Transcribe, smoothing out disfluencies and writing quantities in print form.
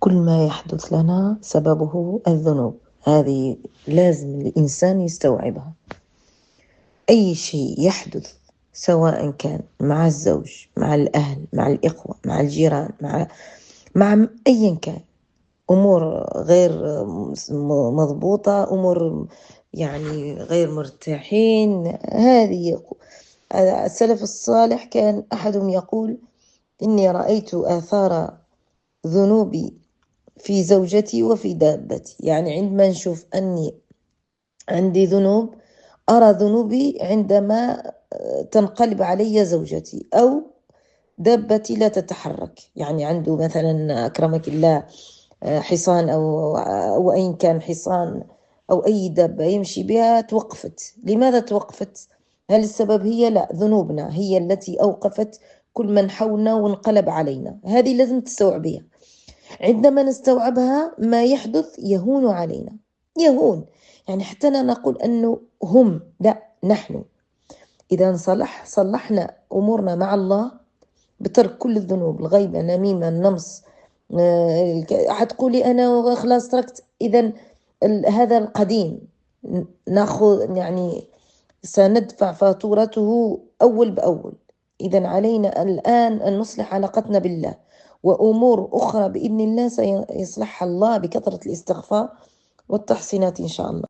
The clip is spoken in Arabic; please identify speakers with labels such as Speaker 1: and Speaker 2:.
Speaker 1: كل ما يحدث لنا سببه الذنوب، هذه لازم الإنسان يستوعبها. أي شيء يحدث سواء كان مع الزوج، مع الأهل، مع الإخوة، مع الجيران، مع أيا كان، أمور غير مضبوطة، أمور يعني غير مرتاحين، هذه السلف الصالح كان أحدهم يقول: إني رأيت آثار ذنوبي في زوجتي وفي دابتي. يعني عندما نشوف أني عندي ذنوب، أرى ذنوبي عندما تنقلب علي زوجتي أو دابتي لا تتحرك. يعني عنده مثلا أكرمك الله حصان أو أي كان حصان أو أي دابة يمشي بها توقفت. لماذا توقفت؟ هل السبب هي؟ لا، ذنوبنا هي التي أوقفت كل من حولنا وانقلب علينا. هذه لازم تستوعبيها. عندما نستوعبها ما يحدث يهون علينا، يهون. يعني حتى لا نقول أنه هم، لا، نحن إذا صلحنا أمورنا مع الله بترك كل الذنوب، الغيبة، النميمة، النمص، حتقولي أنا خلاص تركت. إذا هذا القديم نأخذ، يعني سندفع فاتورته أول بأول. إذا علينا الآن أن نصلح علاقتنا بالله، وأمور أخرى بإذن الله سيصلحها الله بكثرة الاستغفار والتحسينات إن شاء الله.